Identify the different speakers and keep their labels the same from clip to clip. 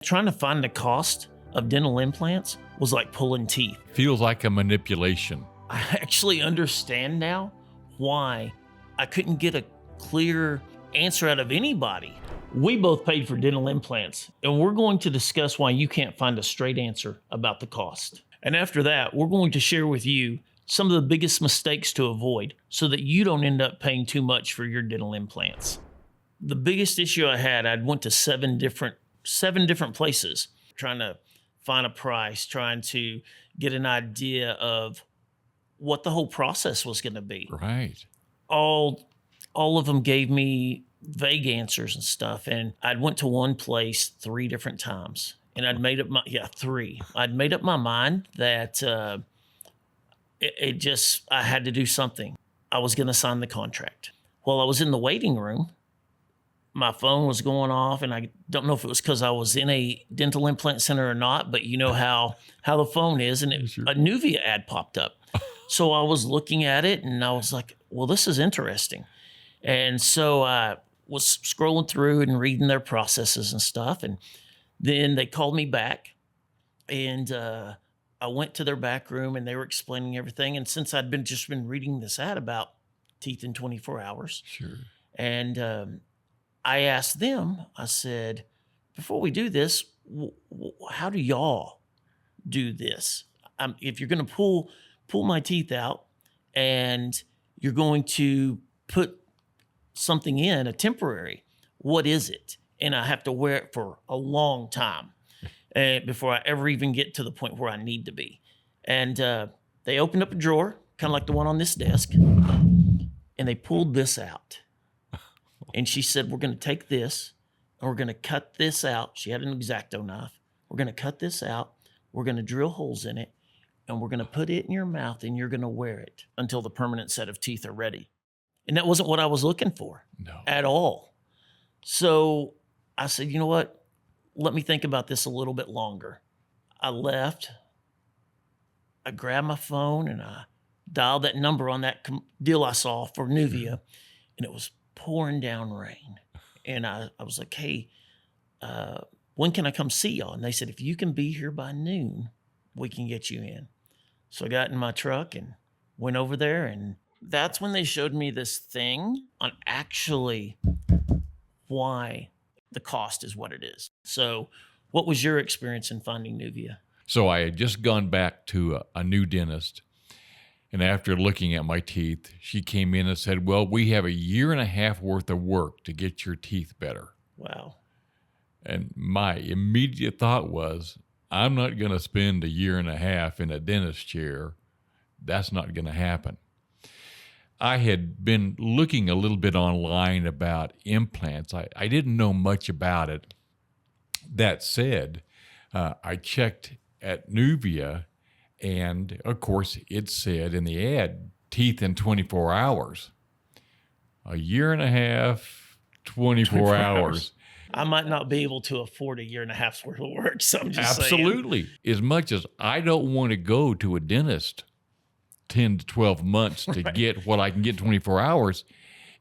Speaker 1: Trying to find the cost of dental implants was like pulling teeth.
Speaker 2: Feels like a manipulation.
Speaker 1: I actually understand now why I couldn't get a clear answer out of anybody. We both paid for dental implants, and we're going to discuss why you can't find a straight answer about the cost. And after that, we're going to share with you some of the biggest mistakes to avoid so that you don't end up paying too much for your dental implants. The biggest issue I had, I went to seven different places trying to find a price, trying to get an idea of what the whole process was going to be.
Speaker 2: Right.
Speaker 1: All of them gave me vague answers and stuff. And I'd went to one place 3 different times, and I'd made up I'd made up my mind that I had to do something. I was going to sign the contract. While I was in the waiting room, my phone was going off, and I don't know if it was because I was in a dental implant center or not, but you know how the phone is, and
Speaker 2: Sure.
Speaker 1: a Nuvia ad popped up. So I was looking at it, and I was like, well, this is interesting. And so I was scrolling through and reading their processes and stuff, and then they called me back, and I went to their back room, and they were explaining everything. And since I'd just been reading this ad about teeth in 24 hours,
Speaker 2: Sure.
Speaker 1: and I asked them, I said, before we do this, how do y'all do this? If you're going to pull my teeth out and you're going to put something in, a temporary, what is it? And I have to wear it for a long time before I ever even get to the point where I need to be. And they opened up a drawer, kind of like the one on this desk, and they pulled this out. And she said, we're going to take this and we're going to cut this out. She had an X-Acto knife. We're going to cut this out. We're going to drill holes in it, and we're going to put it in your mouth, and you're going to wear it until the permanent set of teeth are ready. And that wasn't what I was looking for at all. So I said, you know what? Let me think about this a little bit longer. I left. I grabbed my phone, and I dialed that number on that deal I saw for Nuvia, and it was pouring down rain. And I was like, hey, when can I come see y'all? And they said, if you can be here by noon, we can get you in. So I got in my truck and went over there, and that's when they showed me this thing on actually why the cost is what it is. So what was your experience in finding Nuvia?
Speaker 2: So I had just gone back to a new dentist. And after looking at my teeth, she came in and said, well, we have 1.5 years worth of work to get your teeth better.
Speaker 1: Wow.
Speaker 2: And my immediate thought was, I'm not going to spend 1.5 years in a dentist chair. That's not going to happen. I had been looking a little bit online about implants. I didn't know much about it. That said, I checked at Nuvia, and of course, it said in the ad, teeth in 24 hours. 1.5 years, 24 hours.
Speaker 1: I might not be able to afford 1.5 years worth of work, so I'm just
Speaker 2: Absolutely.
Speaker 1: saying.
Speaker 2: As much as I don't want to go to a dentist 10 to 12 months to get what I can get in 24 hours,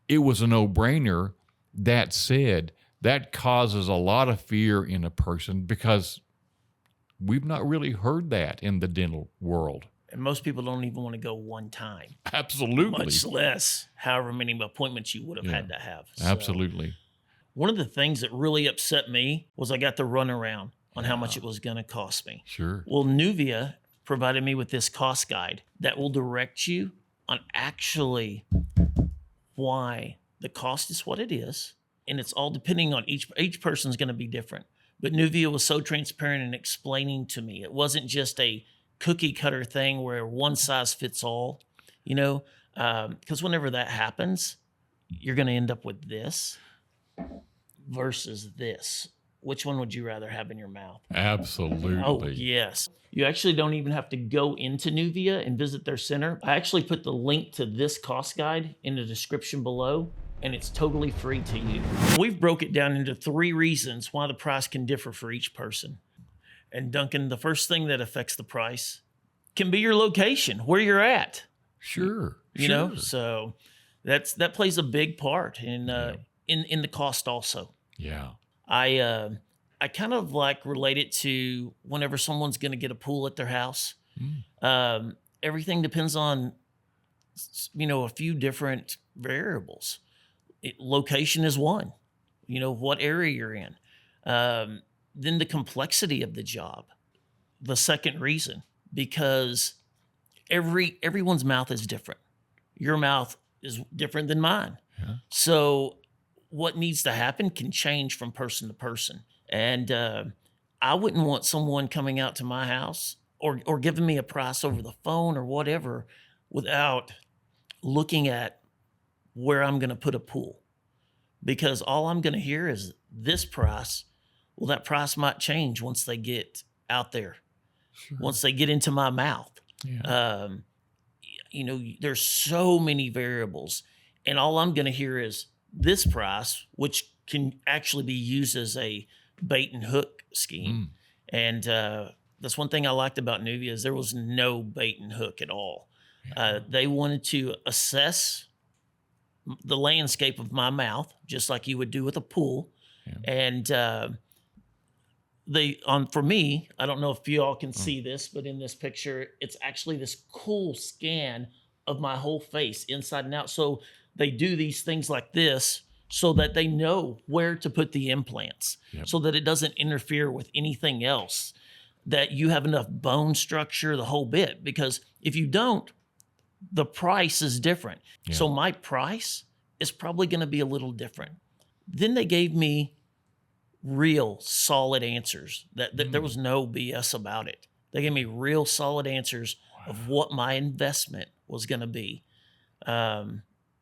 Speaker 2: it was a no-brainer. That said, that causes a lot of fear in a person because we've not really heard that in the dental world.
Speaker 1: And most people don't even want to go one time.
Speaker 2: Absolutely.
Speaker 1: Much less however many appointments you would have had to have. So,
Speaker 2: absolutely.
Speaker 1: One of the things that really upset me was I got the runaround on how much it was going to cost me.
Speaker 2: Sure.
Speaker 1: Well, Nuvia provided me with this cost guide that will direct you on actually why the cost is what it is. And it's all depending on each person's going to be different. But Nuvia was so transparent in explaining to me. It wasn't just a cookie cutter thing where one size fits all, because whenever that happens, you're going to end up with this versus this. Which one would you rather have in your mouth?
Speaker 2: Absolutely.
Speaker 1: Oh, yes. You actually don't even have to go into Nuvia and visit their center. I actually put the link to this cost guide in the description below, and it's totally free to you. We've broke it down into 3 reasons why the price can differ for each person. And Duncan, the first thing that affects the price can be your location, where you're at.
Speaker 2: Sure.
Speaker 1: You know, so that plays a big part in the cost also.
Speaker 2: Yeah.
Speaker 1: I I kind of like relate it to whenever someone's going to get a pool at their house.
Speaker 2: Mm.
Speaker 1: Everything depends on, a few different variables. Location is one, what area you're in. Then the complexity of the job. The second reason, because everyone's mouth is different. Your mouth is different than mine.
Speaker 2: Yeah.
Speaker 1: So what needs to happen can change from person to person. And I wouldn't want someone coming out to my house or giving me a price over the phone or whatever without looking at where I'm going to put a pool. Because all I'm going to hear is this price. Well, that price might change once they get out there,
Speaker 2: Sure.
Speaker 1: once they get into my mouth.
Speaker 2: Yeah.
Speaker 1: There's so many variables, and all I'm going to hear is this price, which can actually be used as a bait and hook scheme. And that's one thing I liked about Nuvia is there was no bait and hook at all.
Speaker 2: Yeah.
Speaker 1: They wanted to assess the landscape of my mouth, just like you would do with a pool.
Speaker 2: Yeah.
Speaker 1: And for me, I don't know if you all can see this, but in this picture, it's actually this cool scan of my whole face inside and out. So they do these things like this so that they know where to put the implants,
Speaker 2: Yep.
Speaker 1: so that it doesn't interfere with anything else, that you have enough bone structure, the whole bit. Because if you don't, the price is different.
Speaker 2: Yeah.
Speaker 1: So my price is probably going to be a little different. Then they gave me real solid answers that there was no BS about it. They gave me real solid answers of what my investment was going to be.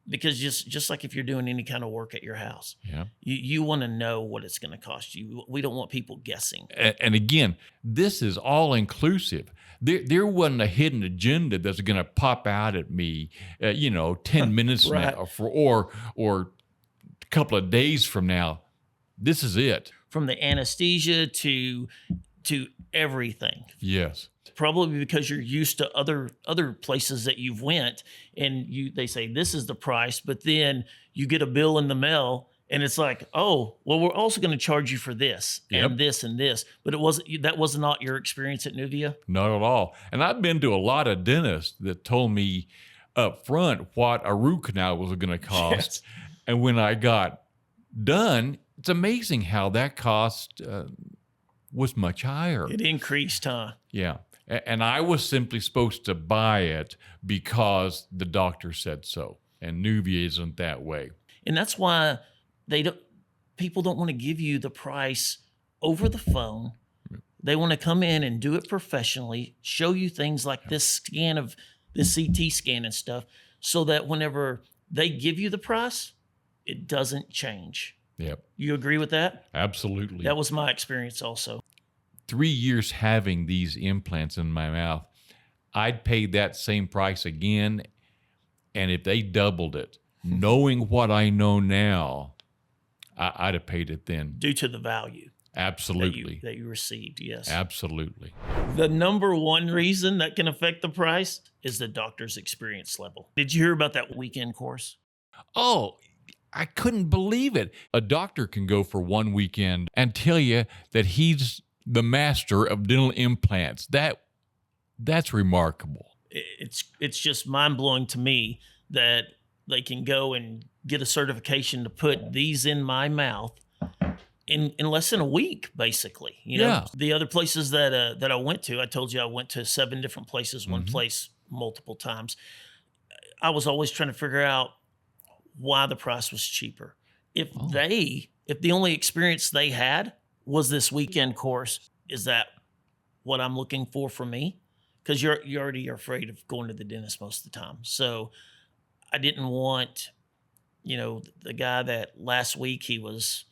Speaker 1: Because just like if you're doing any kind of work at your house,
Speaker 2: Yeah.
Speaker 1: you want to know what it's going to cost you. We don't want people guessing.
Speaker 2: And again, this is all inclusive. There wasn't a hidden agenda that's going to pop out at me, 10 minutes
Speaker 1: Right.
Speaker 2: now or a couple of days from now. This is it.
Speaker 1: From the anesthesia to everything.
Speaker 2: Yes.
Speaker 1: Probably because you're used to other places that you've went, and they say this is the price, but then you get a bill in the mail and it's like, oh, well, we're also going to charge you for this
Speaker 2: Yep.
Speaker 1: and this and this. But that was not your experience at Nuvia.
Speaker 2: Not at all. And I've been to a lot of dentists that told me up front what a root canal was going to cost.
Speaker 1: Yes.
Speaker 2: And when I got done, it's amazing how that cost was much higher.
Speaker 1: It increased, huh?
Speaker 2: Yeah. And I was simply supposed to buy it because the doctor said so. And Nuvia isn't that way.
Speaker 1: And that's why people don't want to give you the price over the phone. They want to come in and do it professionally, show you things like this scan of this CT scan and stuff, so that whenever they give you the price, it doesn't change.
Speaker 2: Yep.
Speaker 1: You agree with that?
Speaker 2: Absolutely.
Speaker 1: That was my experience also.
Speaker 2: 3 years having these implants in my mouth, I'd pay that same price again. And if they doubled it, knowing what I know now, I'd have paid it then.
Speaker 1: Due to the value
Speaker 2: Absolutely.
Speaker 1: that you received, yes.
Speaker 2: Absolutely.
Speaker 1: The number one reason that can affect the price is the doctor's experience level. Did you hear about that weekend course?
Speaker 2: Oh, I couldn't believe it. A doctor can go for one weekend and tell you that he's the master of dental implants. That's remarkable.
Speaker 1: It's just mind-blowing to me that they can go and get a certification to put these in my mouth in less than a week, basically.
Speaker 2: Yeah.
Speaker 1: The other places that I went to, I told you I went to 7 different places, one
Speaker 2: Mhm.
Speaker 1: place multiple times. I was always trying to figure out why the price was cheaper. If the only experience they had was this weekend course, is that what I'm looking for me? Because you already are afraid of going to the dentist most of the time. So I didn't want, the guy that last week he was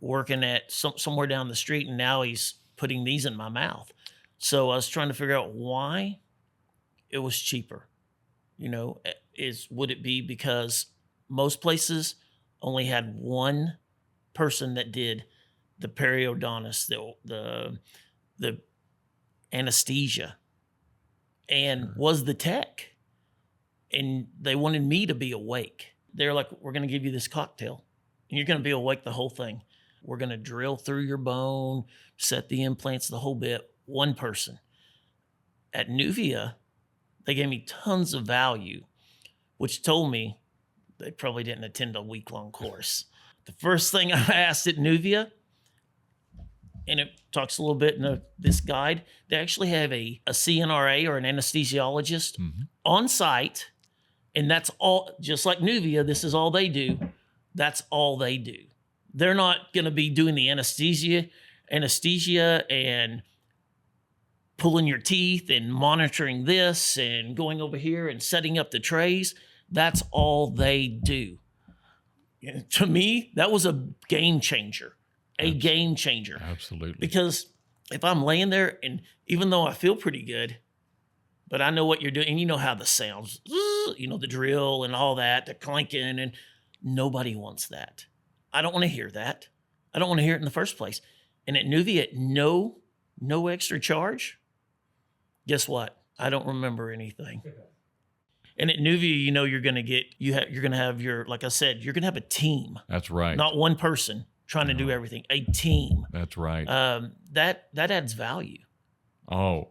Speaker 1: working at somewhere down the street, and now he's putting these in my mouth. So I was trying to figure out why it was cheaper. Would it be because most places only had one person that did the periodontist, the anesthesia, and was the tech, and they wanted me to be awake. They're like, we're going to give you this cocktail, and you're going to be awake the whole thing. We're going to drill through your bone, set the implants, the whole bit. One person. At Nuvia, they gave me tons of value, which told me they probably didn't attend a week-long course. The first thing I asked at Nuvia, and it talks a little bit in this guide, they actually have a CNRA or an anesthesiologist on site, and that's all, just like Nuvia, this is all they do. That's all they do. They're not going to be doing the anesthesia and pulling your teeth and monitoring this and going over here and setting up the trays. That's all they do. And to me, that was a game changer. Game changer.
Speaker 2: Absolutely.
Speaker 1: Because if I'm laying there, and even though I feel pretty good, but I know what you're doing, and you know how the sounds, the drill and all that, the clanking, and nobody wants that. I don't want to hear that. I don't want to hear it in the first place. And at Nuvia, no extra charge. Guess what? I don't remember anything. And at Nuvia, you're going to have your, like I said, you're going to have a team.
Speaker 2: That's right.
Speaker 1: Not one person trying to do everything. A team.
Speaker 2: That's right.
Speaker 1: That adds value.
Speaker 2: Oh,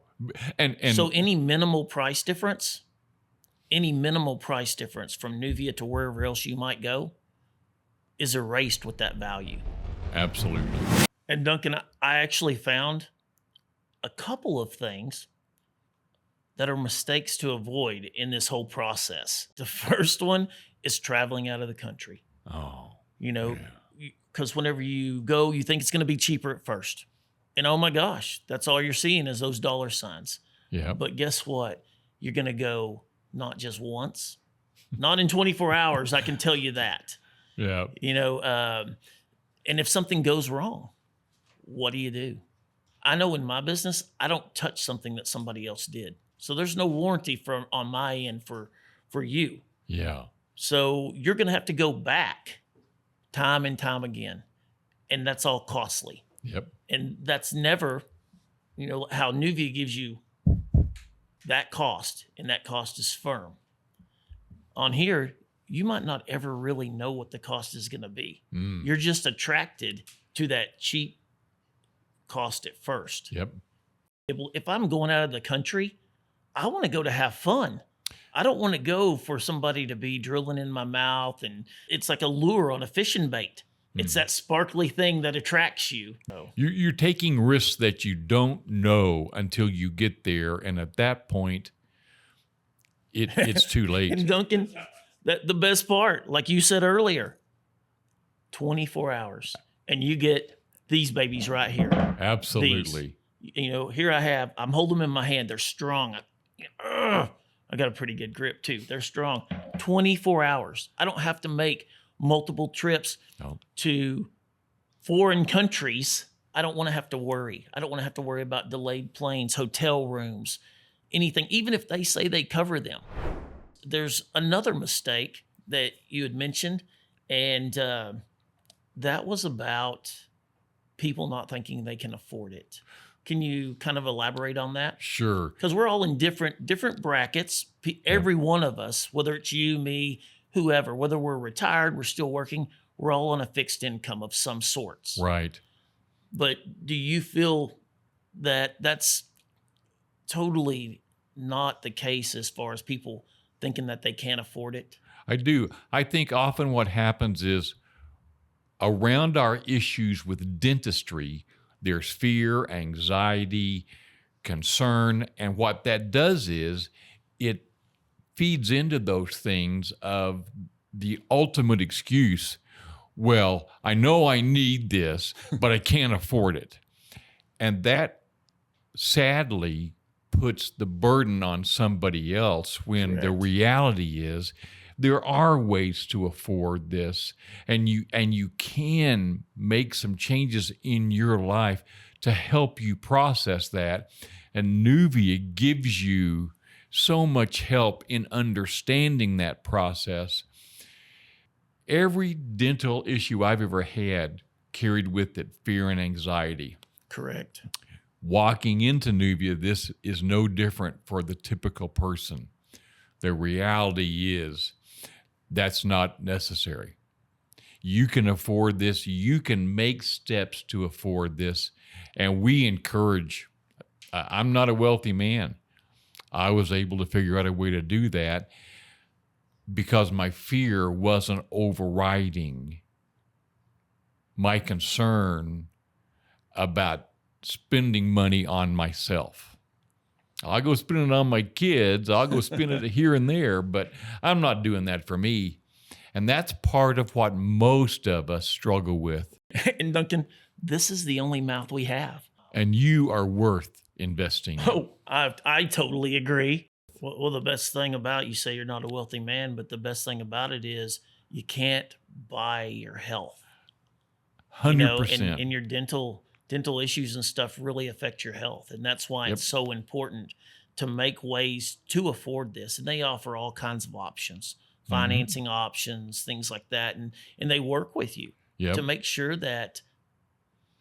Speaker 2: and
Speaker 1: so any minimal price difference from Nuvia to wherever else you might go is erased with that value.
Speaker 2: Absolutely.
Speaker 1: And Duncan, I actually found a couple of things that are mistakes to avoid in this whole process. The first one is traveling out of the country.
Speaker 2: Oh,
Speaker 1: because whenever you go, you think it's going to be cheaper at first. And oh my gosh, that's all you're seeing is those dollar signs.
Speaker 2: Yeah.
Speaker 1: But guess what? You're going to go not just once, not in 24 hours. I can tell you that.
Speaker 2: Yeah.
Speaker 1: And if something goes wrong, what do? I know in my business, I don't touch something that somebody else did. So there's no warranty on my end for you.
Speaker 2: Yeah.
Speaker 1: So you're going to have to go back time and time again. And that's all costly.
Speaker 2: Yep.
Speaker 1: And that's never, how Nuvia gives you that cost, and that cost is firm. On here, you might not ever really know what the cost is going to be. You're just attracted to that cheap cost at first.
Speaker 2: Yep.
Speaker 1: If I'm going out of the country, I want to go to have fun. I don't want to go for somebody to be drilling in my mouth, and it's like a lure on a fishing bait. It's that sparkly thing that attracts you.
Speaker 2: You're taking risks that you don't know until you get there, and at that point, it's too late.
Speaker 1: And Duncan, the best part, like you said earlier, 24 hours, and you get these babies right here.
Speaker 2: Absolutely.
Speaker 1: Here I'm holding them in my hand. They're strong. I got a pretty good grip too. They're strong. 24 hours. I don't have to make multiple trips to foreign countries. I don't want to have to worry. I don't want to have to worry about delayed planes, hotel rooms, anything, even if they say they cover them. There's another mistake that you had mentioned, and that was about people not thinking they can afford it. Can you kind of elaborate on that?
Speaker 2: Sure.
Speaker 1: Because we're all in different brackets. Every one of us, whether it's you, me, whoever, whether we're retired, we're still working, we're all on a fixed income of some sorts.
Speaker 2: Right.
Speaker 1: But do you feel that that's totally not the case as far as people thinking that they can't afford it?
Speaker 2: I do. I think often what happens is around our issues with dentistry, there's fear, anxiety, concern, and what that does is it feeds into those things of the ultimate excuse. Well, I know I need this, but I can't afford it. And that sadly puts the burden on somebody else when the reality is there are ways to afford this, and you can make some changes in your life to help you process that. And Nuvia gives you so much help in understanding that process. Every dental issue I've ever had carried with it fear and anxiety.
Speaker 1: Correct.
Speaker 2: Walking into Nuvia, this is no different for the typical person. The reality is that's not necessary. You can afford this. You can make steps to afford this. And we encourage. I'm not a wealthy man. I was able to figure out a way to do that because my fear wasn't overriding my concern about spending money on myself. I'll go spend it on my kids. I'll go spend it here and there, but I'm not doing that for me. And that's part of what most of us struggle with.
Speaker 1: And Duncan, this is the only mouth we have.
Speaker 2: And you are worth investing in.
Speaker 1: Oh, I totally agree. Well, the best thing about, you say you're not a wealthy man, but the best thing about it is you can't buy your health.
Speaker 2: 100%.
Speaker 1: And your dental issues and stuff really affect your health. And that's why it's so important to make ways to afford this. And they offer all kinds of options, financing options, things like that. And they work with you to make sure that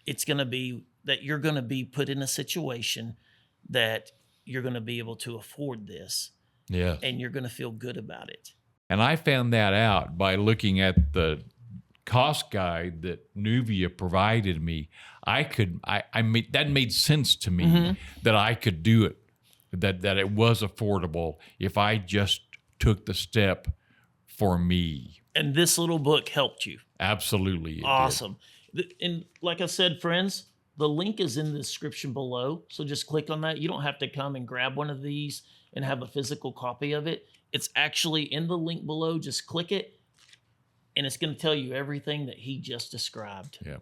Speaker 1: it's going to be, that you're going to be put in a situation that you're going to be able to afford this.
Speaker 2: Yes.
Speaker 1: And you're going to feel good about it.
Speaker 2: And I found that out by looking at the cost guide that Nuvia provided me. That made sense to me that I could do it, that it was affordable if I just took the step for me.
Speaker 1: And this little book helped you.
Speaker 2: Absolutely. It
Speaker 1: awesome. And like I said, friends, the link is in the description below. So just click on that. You don't have to come and grab one of these and have a physical copy of it. It's actually in the link below. Just click it, and it's going to tell you everything that he just described.
Speaker 2: did. Yeah.